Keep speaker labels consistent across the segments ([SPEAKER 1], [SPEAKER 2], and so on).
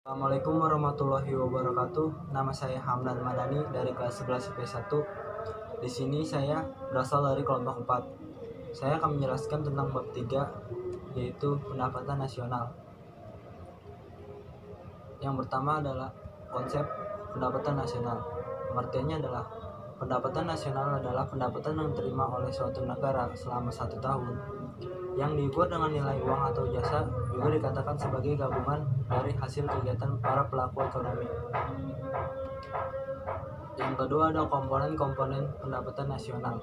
[SPEAKER 1] Assalamualaikum warahmatullahi wabarakatuh. Nama saya Hamdan Madani dari kelas 11 IP1. Di sini saya berasal dari kelompok 4. Saya akan menjelaskan tentang bab 3, yaitu pendapatan nasional. Yang pertama adalah konsep pendapatan nasional. Pengertiannya adalah pendapatan nasional adalah pendapatan yang diterima oleh suatu negara selama 1 tahun yang diukur dengan nilai uang atau jasa, juga dikatakan sebagai gabungan dari hasil kegiatan para pelaku ekonomi. Yang kedua ada komponen-komponen pendapatan nasional.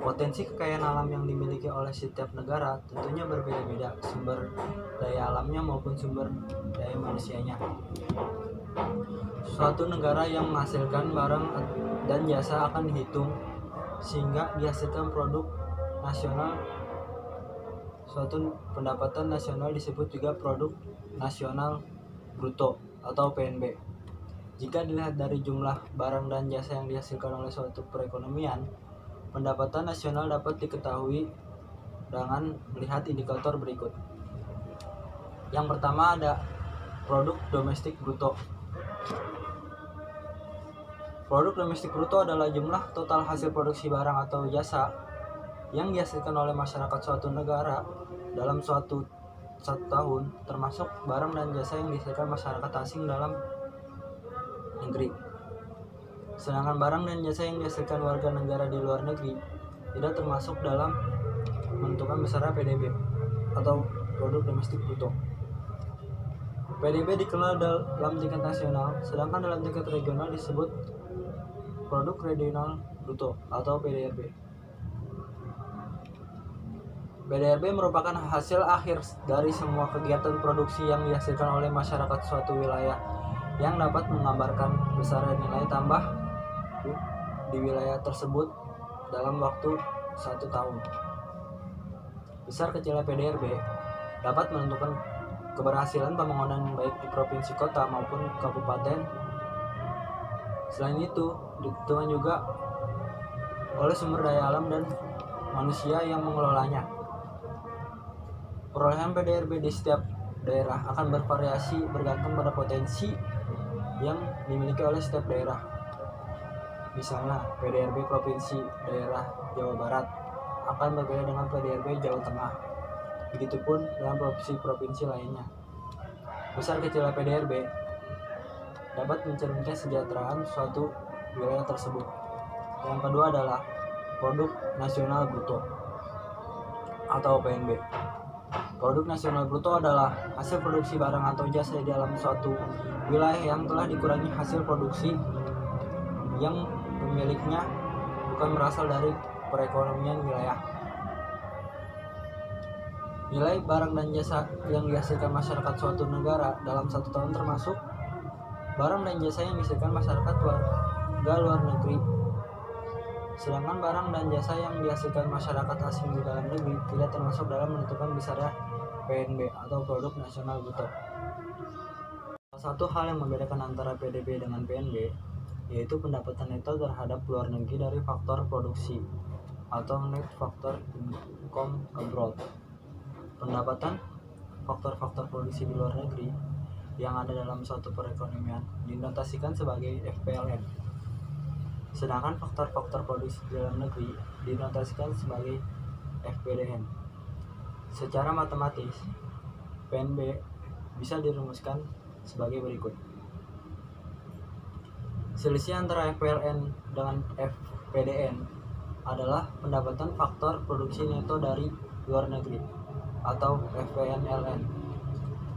[SPEAKER 1] Potensi kekayaan alam yang dimiliki oleh setiap negara tentunya berbeda-beda, sumber daya alamnya maupun sumber daya manusianya. Suatu negara yang menghasilkan barang dan jasa akan dihitung sehingga dihasilkan produk nasional. Suatu pendapatan nasional disebut juga produk nasional bruto atau PNB. Jika dilihat dari jumlah barang dan jasa yang dihasilkan oleh suatu perekonomian, pendapatan nasional dapat diketahui dengan melihat indikator berikut. Yang pertama ada produk domestik bruto. Produk domestik bruto adalah jumlah total hasil produksi barang atau jasa yang dihasilkan oleh masyarakat suatu negara dalam satu tahun, termasuk barang dan jasa yang dihasilkan masyarakat asing dalam negeri. Sedangkan barang dan jasa yang dihasilkan warga negara di luar negeri tidak termasuk dalam menentukan besarnya PDB atau produk domestik bruto. PDB dikenal dalam tingkat nasional, sedangkan dalam tingkat regional disebut produk regional bruto atau PDRB. PDRB merupakan hasil akhir dari semua kegiatan produksi yang dihasilkan oleh masyarakat suatu wilayah yang dapat menggambarkan besarnya nilai tambah di wilayah tersebut dalam waktu 1 tahun. Besar kecilnya PDRB dapat menentukan keberhasilan pembangunan baik di provinsi, kota maupun kabupaten. Selain itu, ditentukan juga oleh sumber daya alam dan manusia yang mengelolanya. Perolehan PDRB di setiap daerah akan bervariasi bergantung pada potensi yang dimiliki oleh setiap daerah. Misalnya, PDRB Provinsi Daerah Jawa Barat akan berbeda dengan PDRB Jawa Tengah. Begitupun dalam provinsi-provinsi lainnya. Besar kecilnya PDRB dapat mencerminkan kesejahteraan suatu wilayah tersebut. Yang kedua adalah produk nasional bruto atau PNB. Produk nasional bruto adalah hasil produksi barang atau jasa di dalam suatu wilayah yang telah dikurangi hasil produksi yang pemiliknya bukan berasal dari perekonomian wilayah. Nilai barang dan jasa yang dihasilkan masyarakat suatu negara dalam 1 tahun termasuk barang dan jasa yang dihasilkan masyarakat warga luar negeri. Sedangkan barang dan jasa yang dihasilkan masyarakat asing di dalam negeri tidak termasuk dalam menentukan besarnya PNB atau produk nasional bruto. Salah satu hal yang membedakan antara PDB dengan PNB yaitu pendapatan neto terhadap luar negeri dari faktor produksi atau net factor income abroad. Pendapatan faktor-faktor produksi di luar negeri yang ada dalam suatu perekonomian dinotasikan sebagai FPLN. Sedangkan faktor-faktor produksi di dalam negeri dinotasikan sebagai FPDN. Secara matematis, PNB bisa dirumuskan sebagai berikut. Selisih antara FPLN dengan FPDN adalah pendapatan faktor produksi neto dari luar negeri atau FPNLN.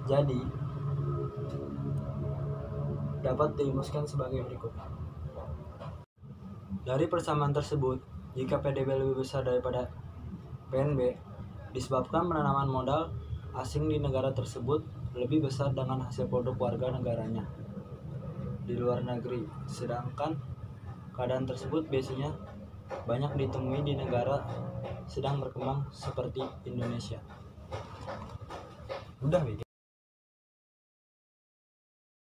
[SPEAKER 1] Jadi, dapat dirumuskan sebagai berikut. Dari persamaan tersebut, jika PDB lebih besar daripada PNB, disebabkan penanaman modal asing di negara tersebut lebih besar dengan hasil produk warga negaranya di luar negeri. Sedangkan keadaan tersebut biasanya banyak ditemui di negara sedang berkembang seperti Indonesia. Udah,